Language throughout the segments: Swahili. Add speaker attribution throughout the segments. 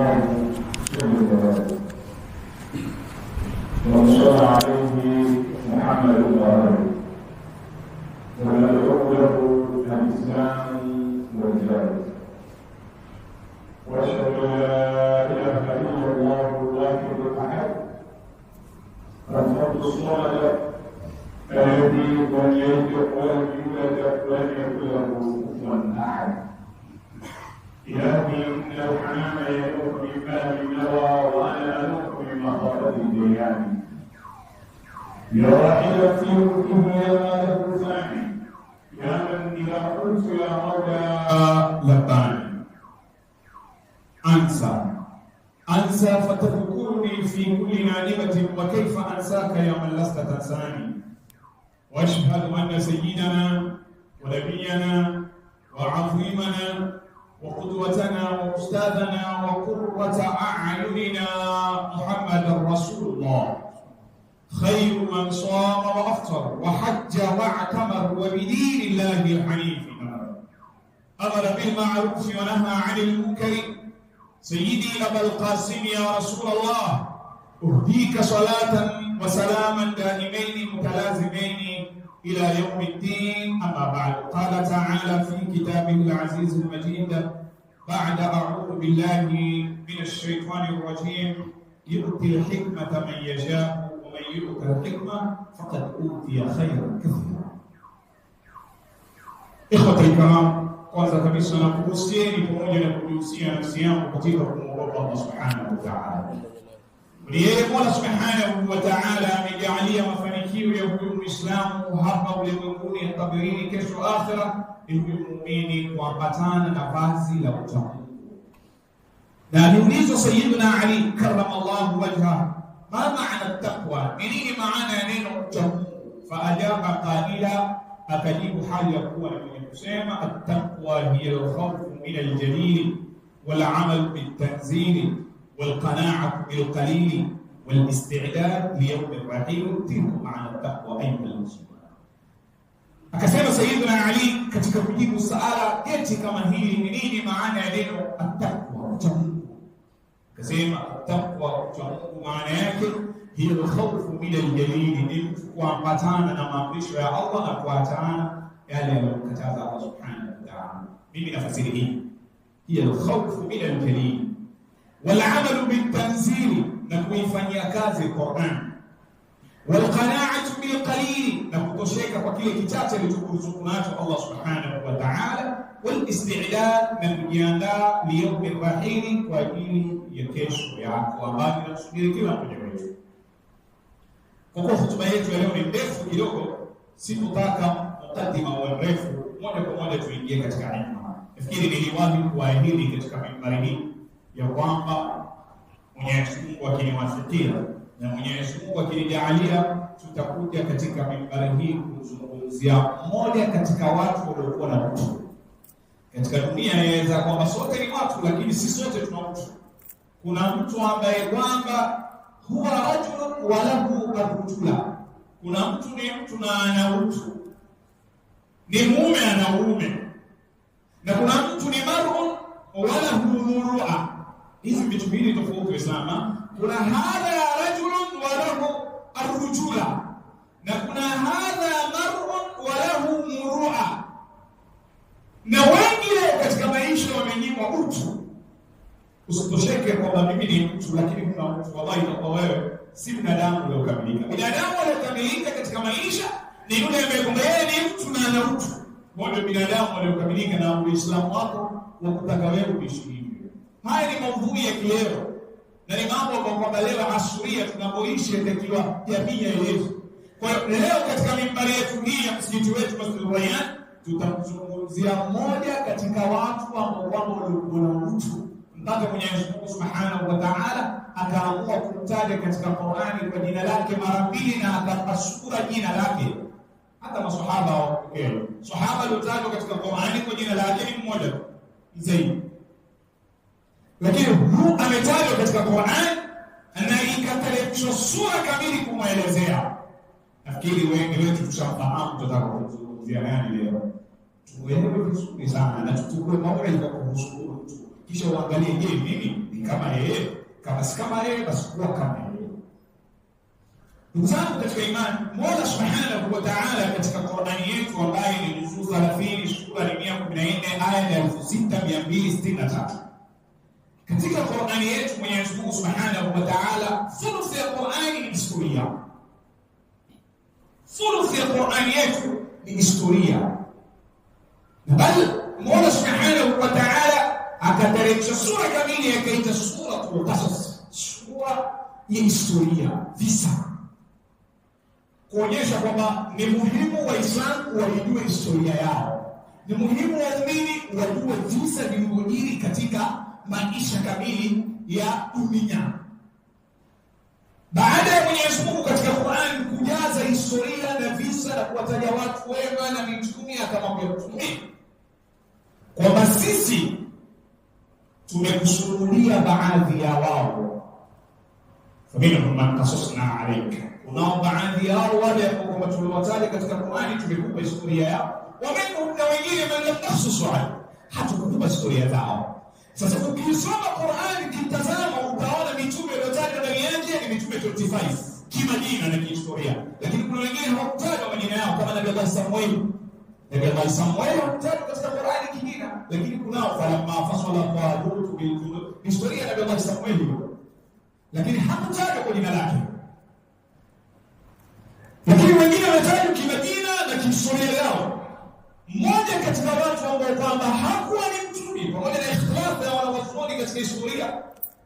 Speaker 1: الله جل جلاله وصلى عليه محمد وآله ومن له الإسلام والجهاد وأشهد أن لا إله إلا الله الواحد الأحد الفرد الصمد الذي لم يلد ولم يولد ولم يكن له كفوا أحد إلهي إن الحنان يلوح من باب النوى وأنا ألوح من مخالف الديان يا راحلا في ملكه يا مالك ثاني يا من إذا قلت يا مولى لباني أنسى فتذكرني في كل نعمة وكيف أنساك يا من لست تنساني وأشهد أن سيدنا ونبينا وعظيمنا وقدوتنا وأستاذنا وقرة أعيننا محمد رسول الله خير من صام وأفطر وحج واعتمر وبدين الله الحنيف أمر بالمعروف ونهى عن المنكر سيدي أبا القاسم يا رسول الله أهديك صلاة وسلاما دائمين متلازمين إلى يوم الدين. أما بعد، قال تعالى في كتابه العزيز المجيد بعد أعوذ بالله من الشيطان الرجيم يؤتي الحكمة من يشاء ومن يؤت الحكمة فقد أوتي خيرا كثيرا. إخوة الكرام، kwanza kabisa na kuhusieni pamoja na kuhusia nafsi yangu katika kumwogopa Allah subhanahu wa ta'ala. Yeye Mola subhanahu wa ta'ala amejalia mafanikio ya huyu Muislamu hapa ulimwenguni na kaburini, kesho akhira ni muumini kuambatana na vazi la uchamungu. Na aliulizwa Sayyidina Ali karramallahu wajha, ma maana taqwa, nini maana ya neno uchamungu? Faajaba qaila, akajibu hali ya kuwa ni mwenye kusema at-taqwa hiya al-khawfu min al-jalil wal-amal bit-tanzil wal-qana'atu bil-qalil wal-isti'dad li yawm ar-rahil. Tilka maana at-taqwa ayuha al-muslimun. Akasema Sayyidina Ali katika kujibu suala eti kama hili ni nini maana ya neno at-taqwa, uchamungu, akasema at-taqwa, uchamungu maana yake hiya al-khawfu min al-jalil, ni kuambatana na maamrisho ya Allah na kuachana yale aliyokataza Allah subhanahu wa ta'ala. Mimi nafasiri hii, hiya al-khawfu min al-jalil wal-'amalu bit-tanzil, na kuifanyia kazi Qur'an, wal-qana'atu bil-qalil, na kutosheka kwa kile kichache alichokuruzuku nacho Allah subhanahu wa ta'ala, wal-isti'dad, na kujiandaa li yawm ar-rahil, kwa ajili ya kesho yako ambayo inasubiri kila mmoja wetu. Kwa kuwa hotuba yetu ya leo ni ndefu kidogo, sikutaka mukadima wa mrefu, moja kwa moja tuingie katika hikma. Nafikiri niliwahi kuahidi katika mimbari hii ya kwamba Mwenyezi Mungu akiniwafikia na Mwenyezi Mungu akinijalia, tutakuja katika mimbari hii kuzungumzia mmoja katika watu waliokuwa na utu katika dunia. Yaweza kwamba sote ni watu, lakini si sote tuna utu. Kuna mtu ambaye kwamba huwa rajulun wa lahu ar-rujula, kuna mtu ni mtu na ana utu, ni mume ana uume, na kuna mtu ni mar'un wa lahu murua. Hizi vitu mbili tofauti sana. Kuna hadha rajulun wa lahu ar-rujula, na kuna hadha mar'un wa lahu murua. Na wengi katika maisha wamenyimwa utu. Usitosheke kwamba mimi ni mtu, lakini kuna mtu wallahi, kwa wewe si binadamu uliokamilika. Binadamu aliyokamilika katika maisha ni yule ambaye kwamba yeye ni mtu na ana utu. Ndio binadamu aliyokamilika, na Uislamu wako unakutaka wewe uishi hivyo. Haya ni maudhui ya kileo na ni mambo ambayo kwamba leo asuria tunapoishi katika jamii yetu. Kwa hiyo leo katika mimbari yetu hii ya msikiti wetu Masjid Rayyan tutamzungumzia mmoja katika watu ambao kwamba walikuwa na utu, mpaka Mwenyezi Mungu Subhanahu wa Ta'ala akaamua kumtaja katika Qur'ani kwa jina lake mara mbili na akapasura jina lake. Hata maswahaba wapokea sahaba aliyotajwa katika Qur'ani kwa jina lake ni mmoja Zaid, lakini huyu ametajwa katika Qur'ani na ikateremshwa sura kamili kumwelezea. Nafikiri wengi wetu tushafahamu tutaka kuzungumzia nani leo. Tuelewe vizuri sana na tuchukue mawaidha kuhusu kisha uangalie, je, mimi ni kama yeye? Kama si kama yeye, basi kuwa kama yeye. Ndugu zangu katika imani, Mola Subhanahu wa Ta'ala katika Qur'ani yetu ambayo ni juzuu 30 sura 114 aya ya 6263. Katika Qur'ani yetu Mwenyezi Mungu Subhanahu wa Ta'ala, thuluth ya Qur'ani ni historia. Thuluth ya Qur'ani yetu ni historia. Bali Mola Subhanahu wa Ta'ala akateremsha sura kamili akaita suratul Qasas, sura ya historia, visa, kuonyesha kwamba ni muhimu Waislamu waijue historia yao. Ni muhimu waumini wajue visa vilivyojiri katika maisha kamili ya dunia. Baada ya Mwenyezi Mungu katika Qur'an kujaza historia na visa na kuwataja watu wema na mitume, akamwambia mtume kwamba sisi tumekusudia baadhi ya wao, faminhum man qasasna alayka, unao baadhi yao wale ambao tuliwataja katika Qur'ani tumekupa historia yao, waminhum, na wengine man lam naqsus alayka, hatukukupa historia zao. Sasa ukisoma Qur'ani kitazama, utaona mitume waliotajwa ndani yake ni mitume 25 kimajina na kihistoria, lakini kuna wengine hawakutajwa majina yao kama Nabii Allah Samuel. Nabii Allah Samuel hakutajwa katika Qur'ani kijina, lakini kunao falamma fasala Talut bil junud, historia ya Nabii Allah Samuel, lakini hakutajwa kwa jina lake. Lakini wengine wametajwa kimajina na kihistoria yao. Mmoja katika watu ambao kwamba hakuwa ni mtume, pamoja na ikhtilafu ya wanawazuoni katika historia,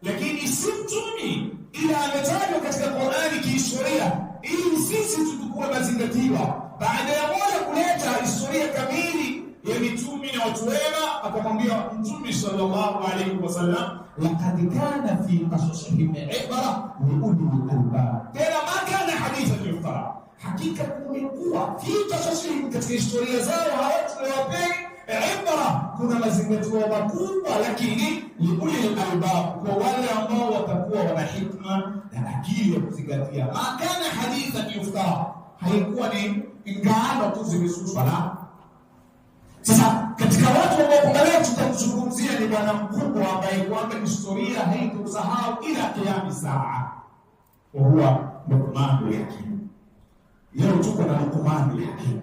Speaker 1: lakini si mtume ila ametajwa katika Qur'ani kihistoria ili sisi tukue mazingatiwa. Baada ya Mola kuleta historia kamili ya mitume na watu wema, akamwambia Mtume sallallahu alayhi wasallam, laqad kana fi qasasihim ibra li ulil albab, tena ma kana hadithan yuftara, hakika kumekuwa fi qasasihim, katika historia zao hao tuliwapeni ibra, kuna mazingatio makubwa, lakini li ulil albab, kwa wale ambao watakuwa wana hikma na akili ya kuzingatia. Ma kana hadithan yuftara, haikuwa ni ingano tu zimesuswa la. Sasa katika watu ambao leo tutamzungumzia ni bwana mkubwa ambaye kwamba historia haikusahau ila kiyama saa, huwa Luqmanul Hakim. Leo tuko na Luqmanul Hakim.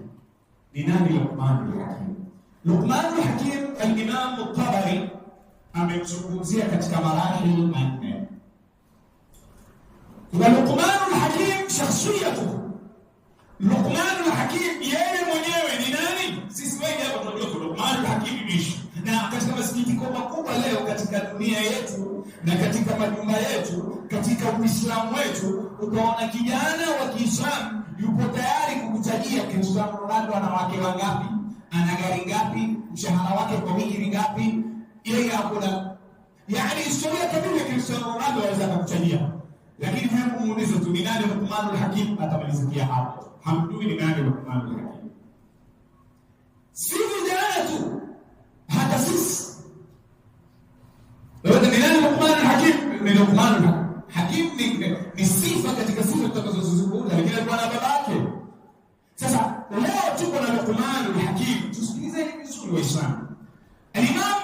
Speaker 1: Ni nani Luqmanul Hakim? Luqmanul Hakim, al-Imam al-Tabari amemzungumzia katika marahil manne. Kuna Luqmanul Hakim shakhsiyatu. Luqmanul Hakim yeye mwenyewe ni nani? Sisi wengi hapa tunajua Luqmanul Hakim bishi. Na katika masikitiko makubwa leo katika dunia yetu na katika majumba yetu, katika Uislamu wetu, utaona kijana wa Kiislamu yupo tayari kukutajia Cristiano Ronaldo ana wake wangapi, ana gari ngapi, mshahara wake kwa wiki ni ngapi, yeye hakuna, yani historia kamili ya Cristiano Ronaldo anaweza kukutajia. Lakini hebu muulize tu ni nani Luqmanul Hakim, atamalizikia hapo. Hamjui ni nani Luqmanul Hakim. Si vijana tu, hata sisi. Leo ni nani Luqmanul Hakim? Ni Luqmanul Hakim ni sifa katika sifa tutakazozungumza, lakini alikuwa na babake. Sasa leo tuko na Luqmanul Hakim, tusikilizeni vizuri Waislamu. Al-Imam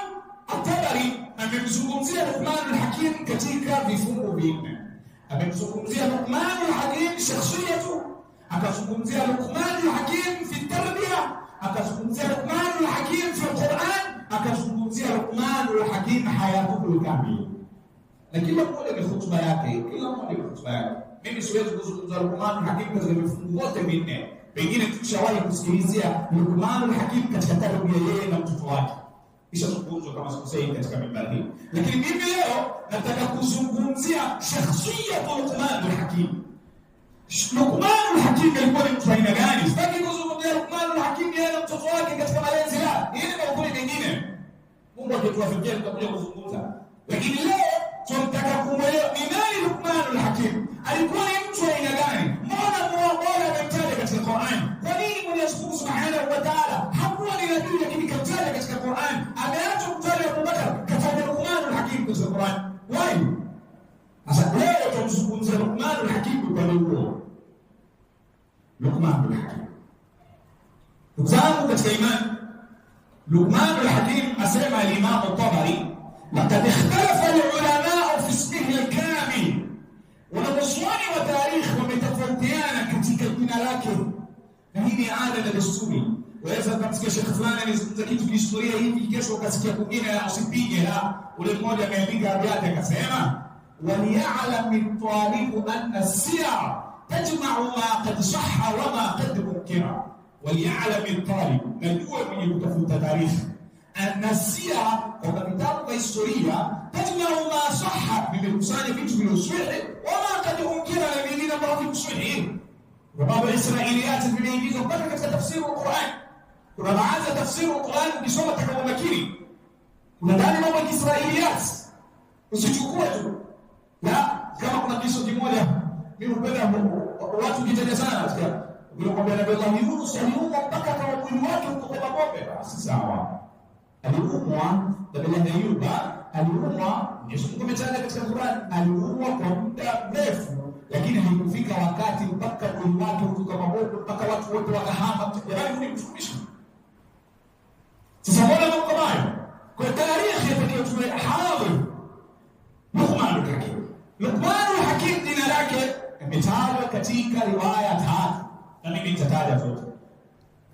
Speaker 1: At-Tabari amemzungumzia Luqmanul Hakim katika vifungu vinne. Amemzungumzia Luqmanul Hakim shakhsiyatu, akazungumzia Luqmanul Hakim fi tarbiya, akazungumzia Luqmanul Hakim fi Qur'an, akazungumzia Luqmanul Hakim hayatuhu kamili. Na kila mmoja ni hotuba yake, kila mmoja ni hotuba yake. Mimi siwezi kuzungumza Luqmanul Hakim katika vifungu vyote vinne. Pengine tukishawahi kusikilizia Luqmanul Hakim katika tarbiya yeye na mtoto wake, kisha zungumzo kama sikosei katika mimbari hii. Lakini mimi leo nataka kuzungumzia shakhsiyatu Luqmanul Hakim. Luqmanul Hakim alikuwa ni mtu aina gani? Sitaki kuzungumzia Luqmanul Hakim yeye na mtoto wake katika malezi la. Hii ni mambo mengine. Mungu akituwafikia tutakuja kuzungumza. Lakini leo tunataka kuelewa ni nani Luqmanul Hakim? Alikuwa ni mtu aina gani? Mbona Mola amemtaja katika Qur'an? Kwa nini Mwenyezi Mungu Subhanahu wa Ta'ala hakuwa ni nabii lakini kamtaja katika Qur'an? Ameacha kumtaja Abu Bakar, kataja Luqmanul Hakim katika Qur'an. Why? Sasa leo tunazungumzia Luqmanul Hakim kwa leo. Luqmanul Hakim. Ndugu zangu katika imani, Luqmanul Hakim asema al-Imam At-Tabari لقد اختلف العلماء في اسمه الكامل. Wanazuoni wa tarikhi wametofautiana katika jina lake. Na hii ni ada na desturi. Waweza kumsikia Sheikh fulani anazungumza kitu kihistoria hivi, kesho ukasikia kwingine na usipige. La, ule mmoja ameandika abiyati akasema وليعلم الطالب أن السير تجمع ما قد صح وما قد منكر. وليعلم الطالب najua mwenye kutafuta taarifa أن السير kwa vitabu vya historia تجمع ما صح vimekusanya vitu vilivyosahihi wama qad munkira na vingine ambavyo visahihi. Kwa baadhi ya Israiliyati vimeingizwa mpaka katika tafsiri wa Qur'an. Kuna baadhi ya tafsiri wa Qur'an ukisoma utakapomakini kuna ndani mambo ya Israiliyati, usichukue tu. Na kama kuna kiso kimoja mimi hupenda watu kitaja sana katika bila kwamba Nabii Allah Yunus aliumwa mpaka kama mwili wake uko kwa bombe. Basi sawa, aliumwa Nabii Ayuba aliumwa, Yesu kumetaja katika Qur'an aliumwa kwa muda mrefu, lakini haikufika wakati mpaka mwili wake uko kwa bombe mpaka watu wote wakahama. Jamani, ni mtumishi. Sasa mbona mambo hayo kwa tarehe yake tumehawi Luqman al-Hakim. Luqman al-Hakim jina lake imetajwa katika riwaya tatu na mimi nitataja zote.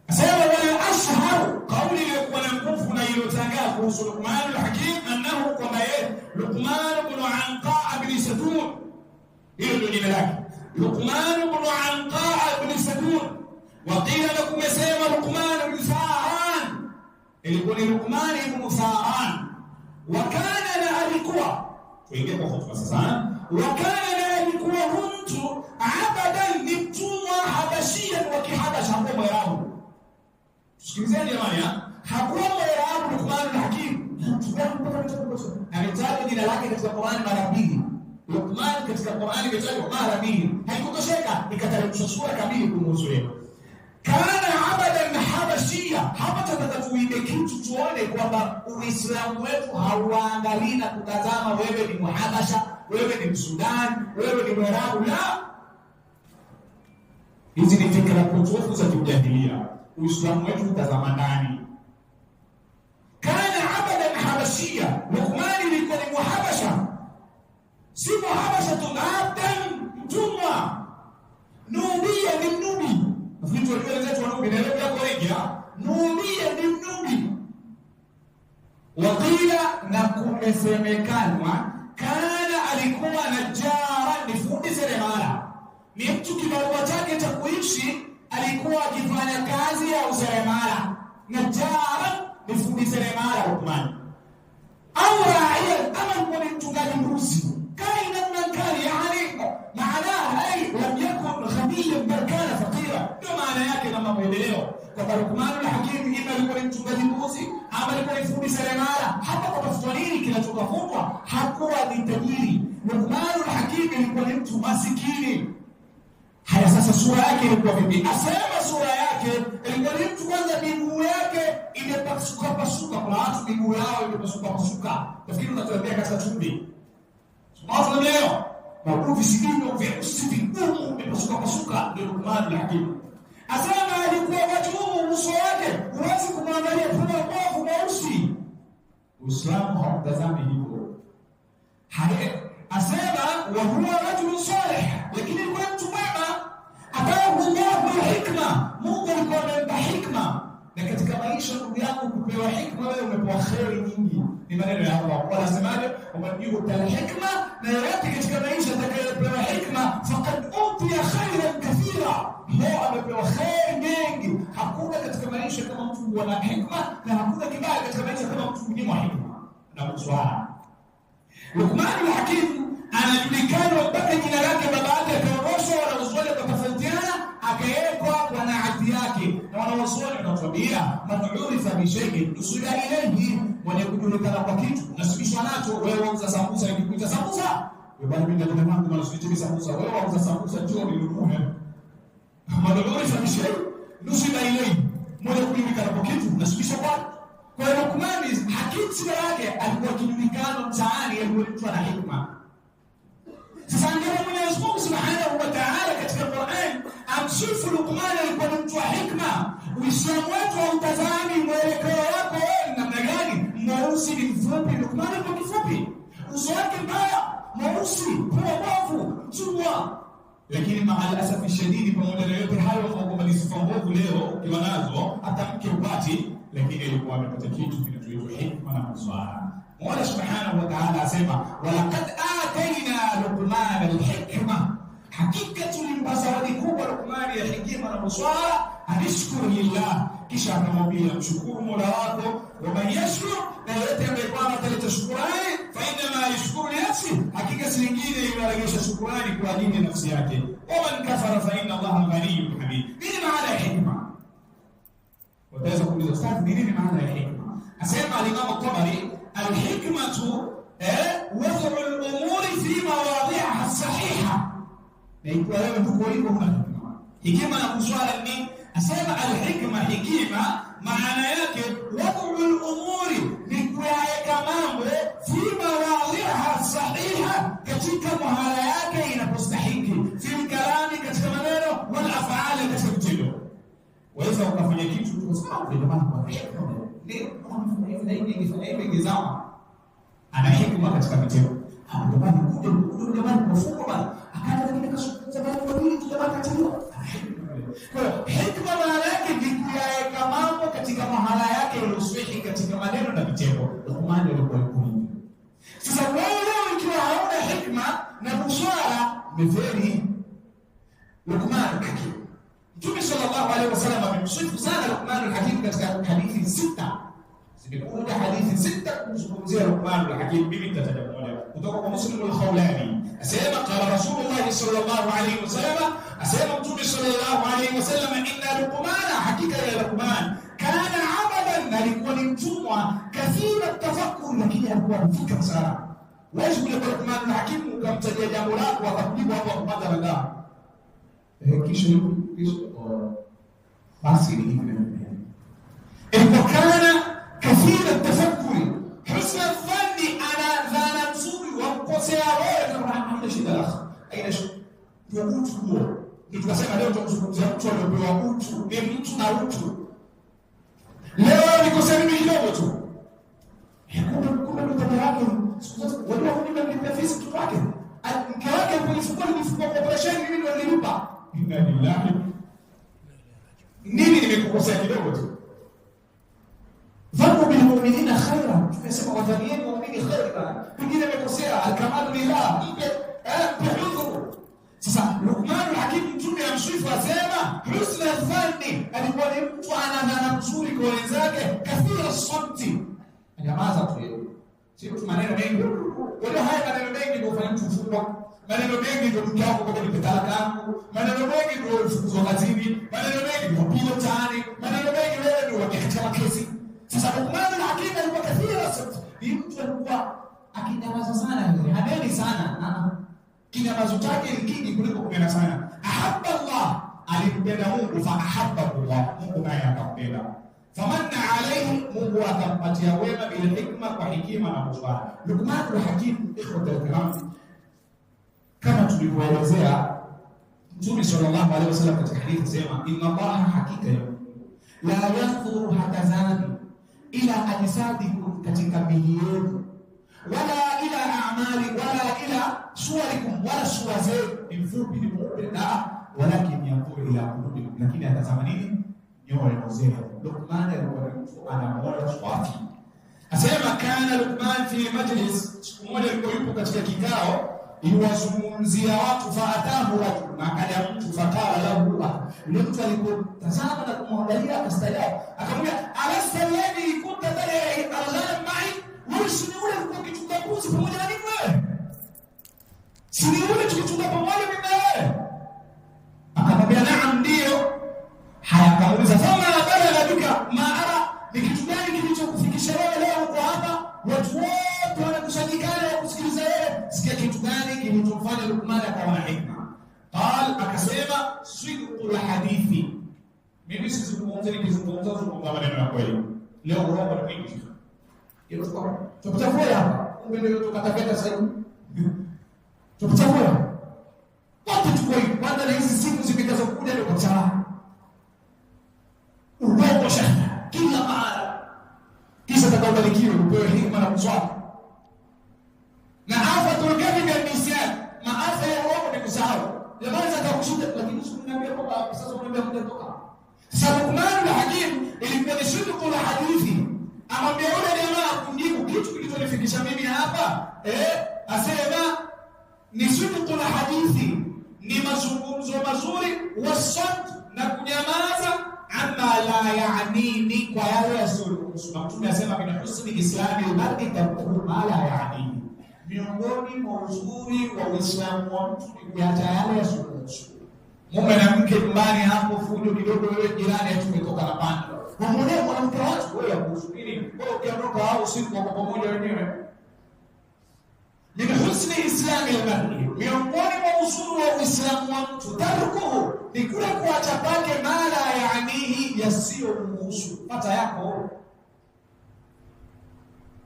Speaker 1: Asema wala ashharu, kauli iliyokuwa na nguvu na iliyotangaa kuhusu Luqman al-Hakim annahu kwamba yeye Luqman ibn Anqa ibn Sadun, hilo ndio jina lake, Luqman ibn Anqa ibn Sadun. Waqila lakum yasema Luqman ibn Sa'an, ilikuwa ni Luqman ibn Sa'an. Wakana na alikuwa tuingie kwa hofu sasa. Wakana alikuwa mtu abadan ni mtumwa habashia wa kihabasha hapo Mwarabu. Tusikilizeni jamani, hakuwa Mwarabu Luqman al-Hakim. Ametaja jina lake katika Qur'an mara mbili. Luqman katika Qur'an imetajwa mara mbili. Haikutosheka, ikateremshwa sura kamili kumhusu yeye. Kana abadan habashia. Hapa tunataka tuibe kitu tuone kwamba Uislamu wetu hauangalii na kutazama wewe ni Muhabasha, wewe ni Msudan, wewe ni Mwarabu. La, hizi ni fikra potofu za kijahilia. Uislamu wetu utazama ndani. Kana abadan habashia, Luqman ilikuwa ni Muhabasha, si Muhabasha tunabdan mtumwa. Nubia ni Nubi. Vitu walivyoeleza tu Nubi na leo yako wengi Nubia ni Nubi. Wakila na kumesemekanwa kana alikuwa najara, ni fundi seremala. Ni mtu kibarua chake cha kuishi alikuwa akifanya kazi ya useremala. Najara ni fundi seremala Luqman. Au raia ama ni mchungaji mbuzi. Kaina mnankali yani maana ai lam yakun ghaniyan bal kana faqira. Ndio maana yake na maendeleo. Kwa Luqman al-Hakim ima alikuwa ni mchungaji mbuzi ama alikuwa ni fundi seremala. Hata kwa tafuta nini kinachotafutwa hakuwa ni tajiri. Luqman al-Hakim alikuwa ni mtu masikini. Haya, sasa sura yake ilikuwa vipi? Asema sura yake ilikuwa ni mtu kwanza miguu yake imepasuka pasuka. Kuna watu miguu yao imepasuka pasuka. Nafikiri unatembea katika chumvi. Watu leo mabuvi sikino vya usifigumu imepasuka pasuka, ndio Luqman al-Hakim. Asema alikuwa watu uso wake huwezi kumwangalia kuna mbovu mweusi. Uislamu hautazami hivyo. Haya, asema wa huwa rajul salih, lakini kwa mtu mwema atahu Allahu hikma. Mungu alikuwa amempa hikma. Na katika maisha ndugu yangu kupewa hikma, wewe umepewa khairi nyingi. Ni maneno ya Allah. Wanasemaje? Umepewa hikma, na yote katika maisha atakayepewa hikma faqad utiya khairan kathira. Leo amepewa khairi nyingi. Hakuna katika maisha kama mtu kuwa na hikma, na hakuna kibaya katika maisha kama mtu kunyimwa hikma na mswala. Luqman al-Hakim anajulikana mpaka jina lake baba yake akaondoshwa, wanazuoni wakatofautiana, akawekwa kwa naati yake. Na wanazuoni wanatuambia man urifa bi shay'in usila ilayhi, mwenye kujulikana kwa kitu nasibishwa nacho. Wewe wauza sambusa, nikikuita sambusa wewe bwana, mimi ndio mwanangu na nasibichi sambusa. Wewe wauza sambusa, njoo ninunue. Man urifa bi shay'in usila ilayhi, mwenye kujulikana kwa kitu nasibishwa kwa. Kwa hiyo Luqman Hakim sura yake alikuwa kijulikana mtaani, alikuwa mtu ana hikma. Sasa ndio Mwenyezi Mungu Subhanahu wa Ta'ala katika Qur'an amsifu Luqman alikuwa mtu wa hikma. Uislamu wetu hautazami mwelekeo wako wewe namna gani, mweusi ni mfupi, Luqman ni kifupi. Uso wake mbaya, mweusi, pua mbovu, mchungwa. Lakini maal asafi shadidi, pamoja na yote hayo kwamba ni sifa mbovu leo ukiwa nazo hata mke upati, lakini alikuwa amepata kitu kinachoitwa hikma na busara. Mola subhanahu wa ta'ala asema, walaqad atayna Luqman al-hikma, hakika tulimpa zawadi kubwa Luqman ya hikima na busara. Anishkuru lillah, kisha akamwambia mshukuru Mola wako. Wa man yashkur, na yote ambaye kwamba ataleta shukrani, fa inna ma yashkuru li nafsi, hakika si nyingine inarejesha shukrani kwa ajili ya nafsi yake. Wa man kafara fa inna Allaha ghaniyyun hamid. Nini maana ya hikma? Wataweza kuuliza ustadhi, nini maana ya hikma? Asema al-Imam al-Tabari, al-hikmatu wad'u al-umuri fi mawadhi'iha as-sahiha. Na ikiwa wewe tuko hivyo una hikma. Hikima na busara ni asema al-hikma, hikima maana yake wad'u al-umuri, ni kuweka mambo fi mawadhi'iha sahiha, katika mahala yake inapostahiki, fi kalami, katika maneno, wal af'ali, katika vitendo. Waweza ukafanya kitu tukasema ndio maana kwa hikma ndio kama hivi ngizama ana hikma katika vitendo. Ndio maana ndio maana mfuko bana akaanza katika kasabani kwa nini tutabaka tena. Kwa hikma maana yake ni kuweka mambo katika mahala yake yaliyosahihi, katika maneno na vitendo. Luqman alikuwa hivyo. Sasa wewe ikiwa hauna hikma na busara, mferi Luqman hakim. Mtume sallallahu alaihi wasallam amemsifu sana Luqman al-Hakim katika hadithi 6. Zimekuja hadithi 6 kuzungumzia Luqman al-Hakim. Mimi nitataja moja kutoka kwa Muslim al-Khawlani. Asema qala Rasulullah sallallahu alaihi wasallam, asema Mtume sallallahu alaihi wasallam, inna Luqman, hakika ya Luqman, kana abadan, alikuwa ni mtumwa, kathira tafakkur, lakini alikuwa mfika sana. Wewe kule kwa Luqman al-Hakim ukamtajia jambo lako akakujibu hapo kupata radha. Kisha basi ni hivyo. Ilipokana kathira tafakuri, husna dhanni, ana dhana nzuri wa kukosea wewe kama haina shida lako. Haina shida. Ndio utu huo. Tukasema leo tunazungumzia mtu aliyopewa utu, ni mtu na utu. Leo nikosea mimi kidogo tu. Kuna mtu yake, wale wanaona ni pesa tu kwake. Mke wake alifungua kwa operation, mimi ndio nilipa. Inna lillahi. Nini nimekukosea kidogo tu? Dhannu bil mu'minina khairan, tumesema wadhanieni mu'mini khairan. Pengine nimekosea, al-kamalu lillah, bihudhu. Sasa Luqman al-Hakim mtume amsifu asema husna dhanni, alikuwa ni mtu ana dhana nzuri kwa wenzake, kathira sabti, anyamaza tu yeye, si mtu maneno mengi. Wale haya maneno mengi ndio hufanya mtu kufungwa. Maneno mengi ndio mke wako kwa nipetala kangu, maneno mengi ndio ufukuzwa kazini, maneno mengi ndio pilo tani, maneno mengi wewe ndio wakiacha kesi. Sasa Luqman al-Hakim alikuwa kathira sabti, ni mtu alikuwa akinyamaza sana, hadeni sana, kinyamazo chake ni kingi kuliko kupenda sana. Ahabba Allah, alimpenda Mungu, fa ahabba Allah, Mungu naye akampenda. Famanna alayhi, Mungu akampatia wema bila hikma, kwa hekima na busara. Luqman al-Hakim, ikhwata al-kiram, kama tulivyoelezea Mtume sallallahu alaihi wasallam katika hadithi sema, inna Allaha, hakika la yanzuru hatazani ila ajsadikum, katika miili yenu, wala ila a'mali, wala ila suwarikum, wala sura zenu, ni mfupi ni mweupe, la walakin yanzuru ila qulubikum, lakini atazama nini? Nyoyo zenu. Luqman alikuwa mtu ana moyo safi. Asema kana Luqman fi majlis, siku moja alikuwa yupo katika kikao yuwazungumzia watu, faatahu rajul, na akaja mtu, fakala lahu, yule mtu alipotazama na kumwangalia akastaajabu, akamwambia alasta alladhi kunta tad'i al-ghanam ma'i, wewe si yule alikuwa kichunga mbuzi pamoja na mimi wewe? Si yule tukichunga pamoja mimi na wewe? Akamwambia naam, ndio. Haya, akamuuliza fama balagha bika ma ara, ni kitu gani kilichokufikisha wewe leo uko hapa, watu wote wanakusanyikana kusikiliza wewe, sikia kitu gani kilichomfanya Luqman akawa na hikma? Qal, akasema sidqul hadithi, mimi sizungumza nikizungumza maneno ya kweli. Leo urongo ni mwingi, hiyo tutachafua hapa, kumbe ndio tukatafeta sasa hivi tutachafua wote. Tuko hivi kwanza, na hizi siku zimekaza kuja ndio kwa sababu urongo shaka kila mara, kisha utakapobarikiwa upewe Jamaa za kushika, lakini usiniambie kwamba sasa unaambia kutoka. Sasa Luqman Hakim ilikuwa ni sidqu la hadithi. Amwambia yule jamaa kumjibu kitu kilichonifikisha mimi hapa, asema ni sidqu la hadithi, ni mazungumzo mazuri, wasat na kunyamaza, amma la yaanini, kwa yale yasiyohusu. Mtume asema bin husni islami al-mar'i tarkuhu ma la yaanini, miongoni mwa uzuri wa Uislamu wa mtu ni kuacha yale yasiyohusu. Mume na mke nyumbani hapo, fujo kidogo, wewe jirani ati umetoka na panda, unamuona mwanamke watu wewe kuhusu nini? Wewe ukiondoka au usiku kwa pamoja wenyewe. Min husni islami al-mar'i, miongoni mwa uzuri wa Uislamu wa mtu tarkuhu, ni kule kuacha pake mala yaanihi, yasiyomhusu, pata yako.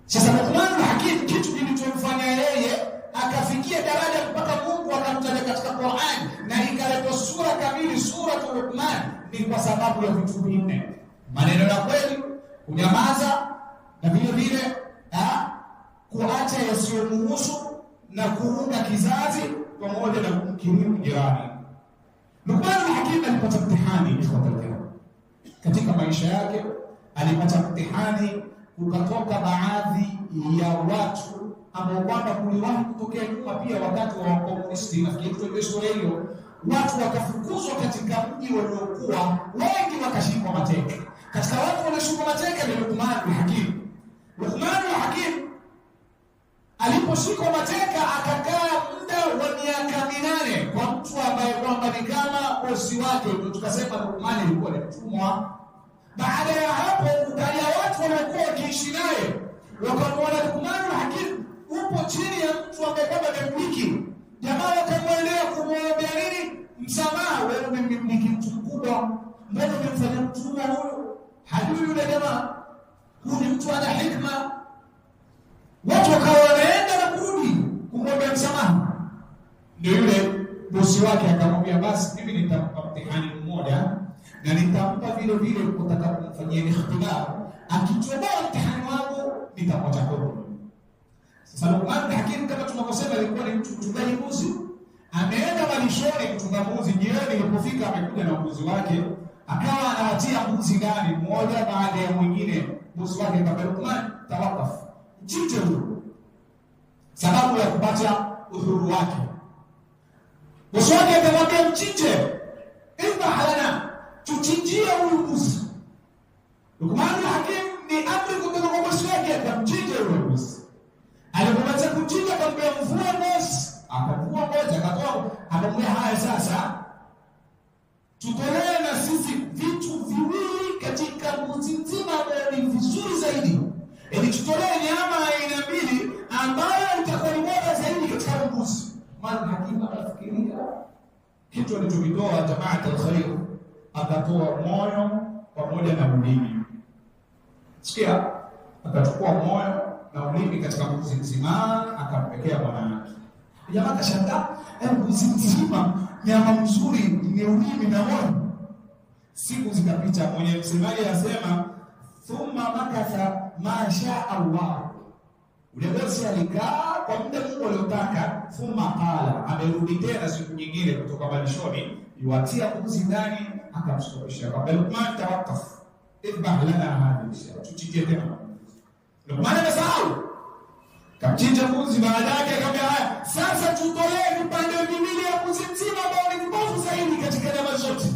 Speaker 1: Sasa Luqman Hakim kitu kilichomfanya yeye akafikia daraja mpaka Mungu akamtaja katika Qur'an na ikaletwa sura kamili, suratul Luqman, ni kwa sababu ya vitu vinne: maneno ya kweli, kunyamaza, na vile vile kuacha yasiyomhusu, na kuunga kizazi, pamoja na kumkirimu jirani. Luqman Hakim alipata mtihani katika maisha yake, alipata mtihani. Ukatoka baadhi ya watu ambao kwamba kuliwahi kutokea nyuma pia wakati wa komunisti, nafikiri kwa historia hiyo, watu wakafukuzwa katika mji waliokuwa, wengi wakashikwa mateka. Katika watu walioshikwa mateka ni Luqman Hakim. Luqman Hakim aliposhikwa mateka akakaa muda wa miaka 8 kwa mtu ambaye kwamba ni kama bosi wake, ndio tukasema Luqman alikuwa ni mtumwa. Baada ya hapo ukaja watu waliokuwa wakiishi naye, wakamwona Luqman Hakim upo chini ya mtu ambaye kama mmiliki. Jamaa wakamwendea kumwambia nini? Msamaha, wewe umemmiliki mtu mkubwa, mbona umemfanya mtumwa huyu? Hajui yule jamaa, huyu ni mtu ana hikma. Watu wakawa wanaenda na kurudi kumwambia msamaha. Ndio yule bosi wake akamwambia, basi mimi nitampa mtihani mmoja, na nitampa vile vile kutaka kumfanyia ikhtibar. Akichoboa mtihani wangu nitamwacha huru. Sasa Luqman Hakim, kama tunavyosema, alikuwa ni mtu mchungaji mbuzi. Ameenda malishoni kuchunga mbuzi. Jioni ilipofika, amekuja na mbuzi wake, akawa anawatia mbuzi ndani mmoja baada ya mwingine. Bosi wake akamwambia Luqman, tawakaf, mchinje huyo, sababu ya kupata uhuru wake. Bosi wake akamwambia mchinje, idhbah lana, tuchinjie huyu mbuzi. Luqman Hakim ni amri kutoka kwa bosi wake, akamchinja huyo mbuzi. Alipomaliza kuchinja akamwambia mvua ngozi, akavua ngozi, akatoa, akamwambia haya sasa tutolee na sisi vitu viwili katika mbuzi nzima ambayo ni vizuri zaidi. Ili tutolee nyama aina 2 ambayo itakuwa ni bora zaidi katika mbuzi. Luqman Hakim akafikiria kitu alichokitoa Jamaat al-Khair, akatoa moyo pamoja na ulimi. Sikia, akachukua moyo na ulimi katika mbuzi mzima, akampekea mwanamke. Jamaa akashangaa, mbuzi mzima, nyama nzuri, ni ulimi na moyo. Siku zikapita, mwenye msemaji anasema thumma makatha ma sha Allah. Ule bosi alikaa kwa muda Mungu aliotaka. Thumma qala, amerudi tena siku nyingine kutoka malishoni, yuatia mbuzi ndani, akamstopisha. Akamwambia Luqman, tawaqqaf, idhbah lana hadhihi, tuchinje tena. Luqman amesahau, kamchinja mbuzi. Baada yake akamwambia, haya sasa tutolee vipande viwili ya mbuzi mzima ambao ni vibovu zaidi katika nyama zote.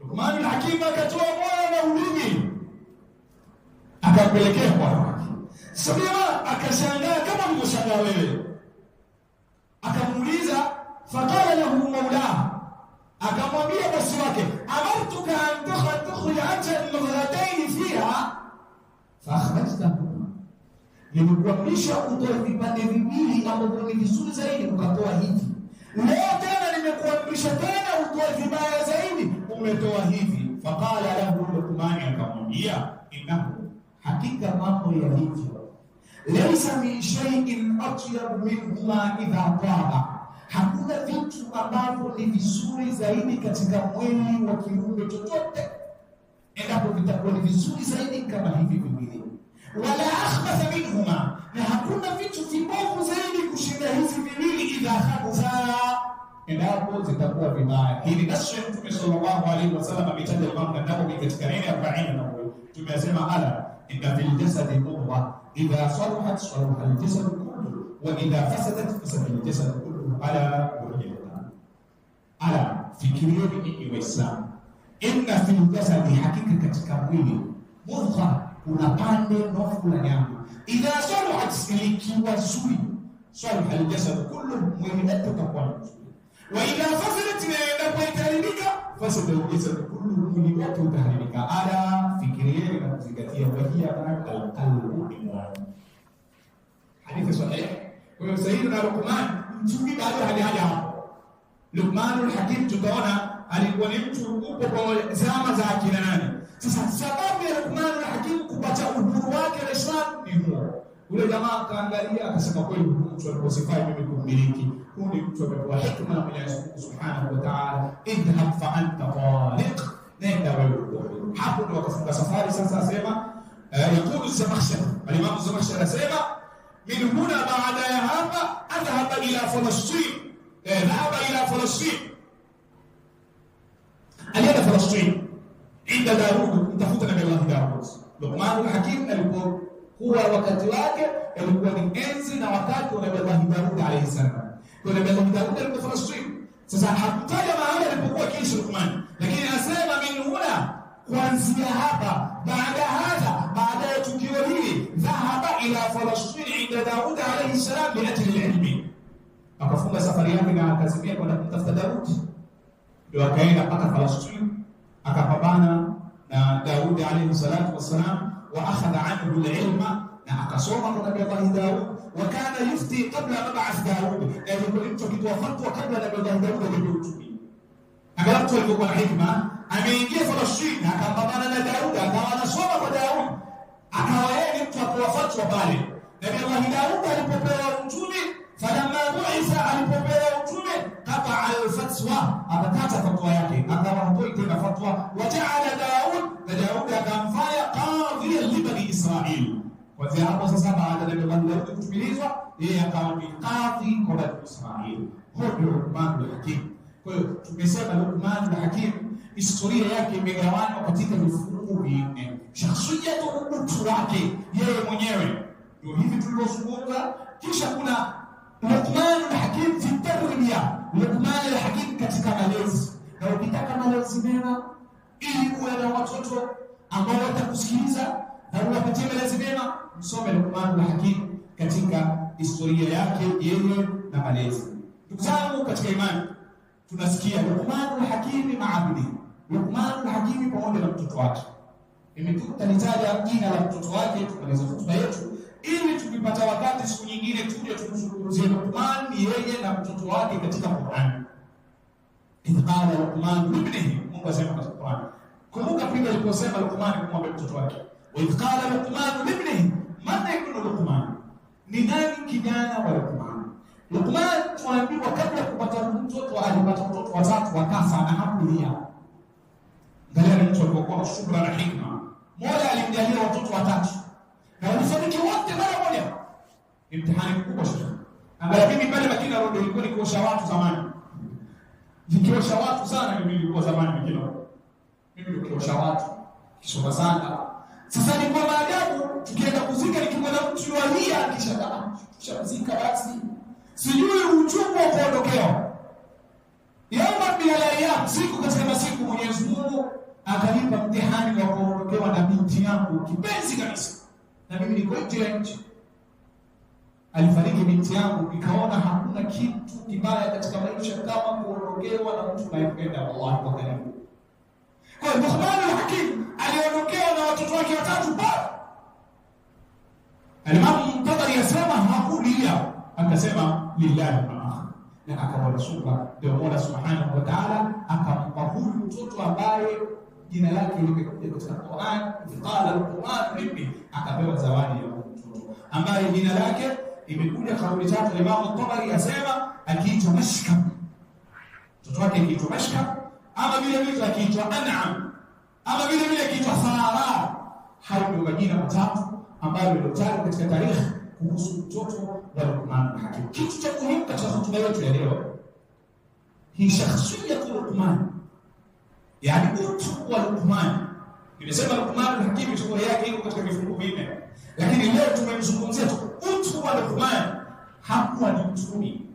Speaker 1: Luqman Hakim akatoa moyo na ulimi, akampelekea kwa wake. Sabia akashangaa kama mlivyoshangaa wewe. Akamuuliza, faqala lahu mawla, akamwambia bosi wake, amartuka an tukhrij al-maghratayn fiha fa akhrajtahuma, nimekuamrisha utoe vipande viwili ambavyo ni vizuri zaidi, ukatoa hivi. Leo tena nimekuamrisha tena utoe vibaya zaidi, umetoa hivi. Faqala lahu Luqman, akamwambia, innahu, hakika mambo yalivyo, laysa min shay'in atyab minhuma idha taba, hakuna vitu ambavyo ni vizuri zaidi katika mwili wa kiumbe chochote endapo vitakuwa ni vizuri zaidi kama hivi viwili. Wala akhbatha minhuma, na hakuna vitu vibovu zaidi kushinda hizi viwili idha khabutha, endapo zitakuwa vibaya. Hili nasi Mtume sallallahu alaihi wasallam ametaja Imam An-Nawawi katika neno 40 na tumesema ala inna fil jasadi mudghah idha salahat salaha al-jasad kullu wa idha fasadat fasada al-jasad kullu ala ala fikirieni ni Waislamu, inna fil jasadi, hakika katika mwili, mudghah, kuna pande nofu la nyama, idha salahat, ikiwa zuri, salaha al-jasad kullu, mwili wote utakuwa mzuri, wa idha fasadat, inapoharibika, fasada al-jasad kullu, mwili wote utaharibika. Ala fikirieni na kuzingatia, wajia al-qalbu imran. Hadithi sahih. Kwa hiyo Sayyidina Luqman mtume bado hajaja hapo. Luqmanul Hakim tutaona alikuwa ni mtu upo kwa zama za akina nani. Sasa sababu ya Luqmanul Hakim kupata uhuru wake al-Islam ni huo. Ule jamaa kaangalia akasema kweli mtu aliposifai mimi kumiliki. Huyu ni mtu amepewa hikma na Mwenyezi Mungu Subhanahu wa Ta'ala. Idhhab fa anta taliq. Nenda wewe. Hapo ndo wakafunga safari. Sasa asema yakulu Zamakhshari. Al-Imam Zamakhshari asema min huna baada ya hapa adhhaba ila Falastin. ذهب إلى فلسطين. alienda Falastin inda Daud kutafuta nabii Allah Daud. Luqmanul Hakim alikuwa wakati wake alikuwa ni enzi na wakati wa nabii Allah Daud alayhi salam. Kwa nabii Allah Daud alikuwa Falastin. Sasa hakutaja mahali alipokuwa kiishi Luqman, lakini anasema min huna, kuanzia hapa, baada ya tukio hili, dhahaba ila Falastin inda Daud alayhi salam li ajli al-ilmi. Akafunga safari yake na akazimia kwenda kumtafuta Daud. Ndio akaenda mpaka Palestina, akapambana na Daud alayhi salatu wassalam, wa akhadha anhu al-ilma, na akasoma kwa nabii Allah Daud, wa kana yufti qabla mab'ath Daud. Alikuwa mtu akitoa fatwa kabla nabii Allah Daud hajautumia. Angalau mtu alikuwa na hikma, ameingia Palestina, akapambana na Daud, akawa anasoma kwa Daud, akawa yeye mtu atoa fatwa pale. Nabii Allah Daud alipopewa utume, falamma bu'itha, alipopewa utume, qata al-fatwa, akakata fatwa yake, akawa hatoi tena fatwa. Waja'ala Daud, na Daud akamfanya qadhiyan li bani Israil. Kwa hapo sasa, baada ya Nabii Daud kutumilizwa, yeye akawa ni qadhi kwa bani Israil. Huyo Luqmanul Hakim. Kwa hiyo tumesema Luqmanul Hakim historia yake imegawanywa katika vifungu vinne. Shakhsiyatu, utu wake yeye mwenyewe ndio hivi tulivyozungumza. Kisha kuna Luqmanul Hakim fi tarbiya, Luqmanul Hakim katika malezi. Na ukitaka malezi mema ili uwe na watoto ambao watakusikiliza na uwapatie malezi mema, msome Luqmanul Hakim katika historia yake yeye na malezi. Ndugu zangu katika imani, tunasikia Luqmanul Hakim maabudi, Luqmanul Hakim pamoja na mtoto wake. Tutalitaja jina la mtoto wake tukamaliza hotuba yetu, ili tukipata wakati siku nyingine tuje tumzungumzie Luqman yeye na mtoto wake katika Qur'an. Idh qala Luqman libnihi, Mungu asema katika Qur'an. Kumbuka pia aliposema Luqman kumwambia mtoto wake, wa idh qala Luqman libnihi, man ibn Luqman, ni nani kijana wa Luqman? Luqman tuambiwa kabla ya kupata mtoto alipata watoto watatu wakafa na hakulia. Angalia mtu aliyekuwa na subra na hikma. Mola alimjalia watoto watatu na walifariki wote mara moja. Mtihani mkubwa sana. Angalia mimi pale Makina Road nilikuwa nikiosha watu zamani. Nikiosha watu sana mimi nilikuwa zamani Makina Road. Mimi nikiosha watu kisoma sana. Sasa ni kwa maajabu tukienda kuzika nikimwona mtu yualia kisha kuzika basi. Sijui uchungu wa kuondokewa. Yawma min al-ayyam, siku katika masiku Mwenyezi Mungu akanipa mtihani wa kuondokewa na binti yangu kipenzi kabisa. Na mimi niko nje ya nchi. Alifariki binti yangu, nikaona hakuna kitu kibaya katika maisha kama kuondokewa na mtu anayempenda Allah kwa karibu. Kwa hiyo Luqmanul Hakim aliondokewa na watoto wake watatu bado. Al-Imam Tabari yasema hakulia, akasema lillahi ma, na akawa subra. Ndio Mola Subhanahu wa Ta'ala akampa huyu mtoto ambaye jina lake limekuja katika Qur'an, qala Luqman ibni, akapewa zawadi ya mtoto ambaye jina lake imekuja kauli tatu. Imam Tabari yasema akiitwa Mashkam, mtoto wake akiitwa Mashkam, ama vile vile akiitwa An'am, ama vile vile akiitwa Sara. Hayo ndio majina matatu ambayo yaliyotajwa katika tarehe kuhusu mtoto wa Luqmanul Hakim. Kitu cha muhimu katika hotuba yetu ya leo, hii shakhsiyatu Luqman, yani utu wa Luqman. Nimesema Luqman al-Hakim historia yake iko katika vifungu vinne, lakini leo tumemzungumzia utu wa Luqman. Hakuwa ni mtumi,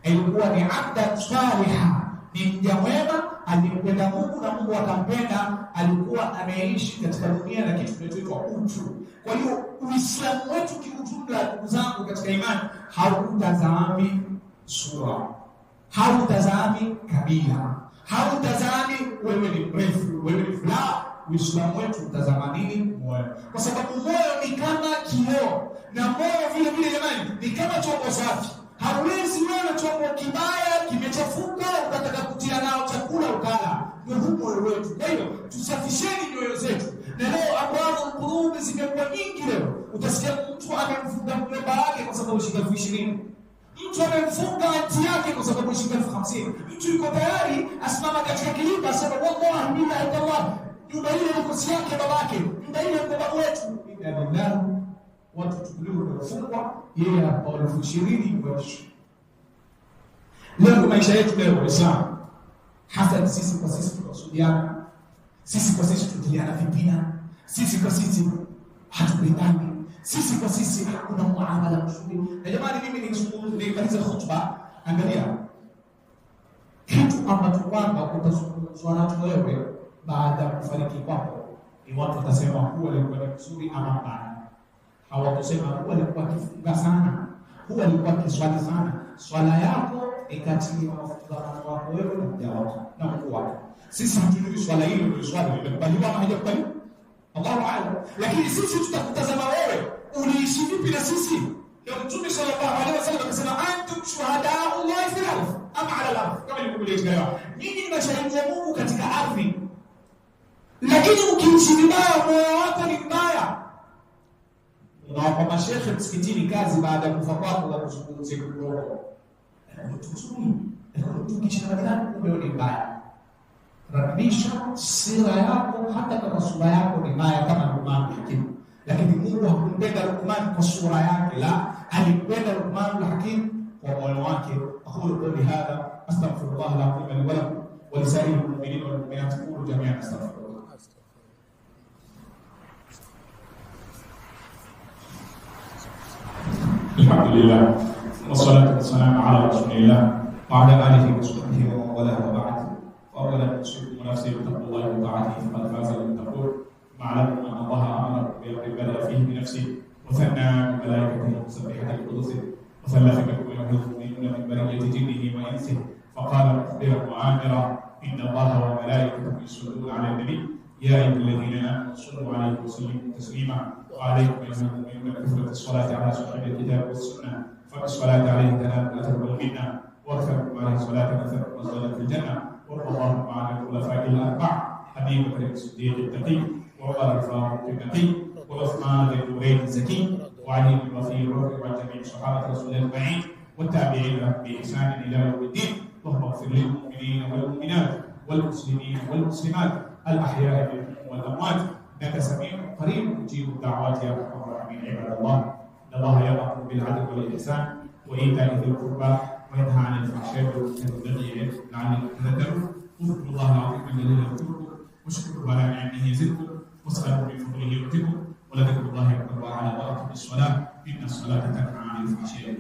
Speaker 1: alikuwa ni abda salihah, ni mja mwema alimpenda Mungu na Mungu akampenda. Alikuwa ameishi katika dunia na kitu kinachoitwa utu. Kwa hiyo Uislamu wetu kiujumla, ndugu zangu katika imani, hautazami sura, hautazami kabila, hautazami wewe ni mrefu, wewe ni fulani. Uislamu wetu utazama nini? Moyo. Kwa sababu moyo ni kama kioo, na moyo vile vile jamani ni kama chombo safi. Hauwezi wewe chombo kibaya kimechafuka ukataka kutia nao chakula ukala. Ndio moyo wetu. Kwa hiyo tusafisheni nyoyo zetu. Na leo ambapo qulubi zimekuwa nyingi leo, utasikia mtu amemfunga mjomba wake kwa sababu shilingi 20,000. Mtu amemfunga anti yake kwa sababu shilingi 50,000. Mtu yuko tayari asimama katika kilima asema wallahi billahi Allah, nyumba ile ni kosi yake babake, nyumba ile kwa babu wetu. Inna watu tukuliwa kufungwa yeye hapa 20,000 mwisho. Leo maisha yetu leo Waislamu, hasa sisi kwa sisi tunasudiana, sisi kwa sisi tutiliana vipina, sisi kwa sisi hatupendani, sisi kwa sisi hakuna muamala mzuri. Na jamani, mimi nimaliza khutba, angalia kitu ambacho kwamba utazungumzwa nacho wewe baada ya kufariki kwako, ni watu watasema huwa alikuwa ni mzuri ama mbaya. Hawakusema huwa alikuwa akifunga sana, huwa alikuwa akiswali sana. Swala yako ikati ya mafungamano wako wewe na mja wako na Mungu wako. Sisi hatujui swala hilo ndio swali limekubaliwa ama haijakubaliwa, Allahu a'lam. Lakini sisi tutakutazama wewe uliishi vipi na sisi. Ndio Mtume sallallahu alaihi wasallam akasema antum shuhada'u Allah fil ardh am 'ala al-ardh, kama ilivyoelezwa. Nyinyi ni mashahidi wa Mungu katika ardhi, lakini ukiishi vibaya moyo wako ni mbaya. Unawapa mashehe msikitini kazi baada ya kufa kwako na kuzungumzia kidogo. Tutuzuri, tukisha madhara kumbe ni mbaya. Rakibisha sira yako, hata kama sura yako ni mbaya kama Luqman al-Hakim. Lakini Mungu hakumpenda Luqman kwa sura yake, la, alimpenda Luqman al-Hakim kwa moyo wake. Aqulu qawli hadha astaghfirullah al-azim li wa lakum wa li sa'iril mu'minina wal mu'minat qulu jami'an astaghfirullah. Alhamdulillah wassalatu wassalamu ala rasulillah wa ala alihi wa sahbihi wa wala ba'd. Awwalan usikum nafsi bi taqwallahi wa ta'atihi faqad faza al-muttaqun. Ma'lamu anna Allah amara bi ibadati fihi bi nafsihi wa thanna bi malaikatihi musabbihati al-qudus wa thalatha bikum al-mu'minuna min bariyati jinnihi wa insihi faqala mukhbiran wa amira inna Allaha wa malaikatahu yusalluna 'ala an-nabi ya ayyuhalladhina amanu sallu 'alaihi wa sallimu taslima. وعليكم أيها المؤمنون كثرة الصلاة على صاحب الكتاب والسنة، فالصلاة عليه دلالة الأثر والمنة، واكثروا عليه صلاة الأثر وصلاة الجنة. وارض اللهم عن الخلفاء الأربعة أبي بكر الصديق التقي، وعمر الفاروق النقي، وعثمان ذي النورين الزكي، وعلي بن الرفيع الرفيع، وجميع صحابة رسول الله أجمعين والتابعين لهم بإحسان إلى يوم الدين. اللهم اغفر للمؤمنين والمؤمنات والمسلمين والمسلمات الأحياء منهم والأموات، إنك سميع قريب مجيب الدعوات يا أرحم الراحمين. عباد الله، إن الله يأمر بالعدل والإحسان وإيتاء ذي القربى وينهى عن الفحشاء والمنكر والبغي لعلكم تذكرون. اذكروا الله العظيم الذي يذكركم واشكروا على نعمه يزدكم واسألوا من فضله يؤتكم ولذكر الله أكبر. وعلى وأقم الصلاة إن الصلاة تنهى عن الفحشاء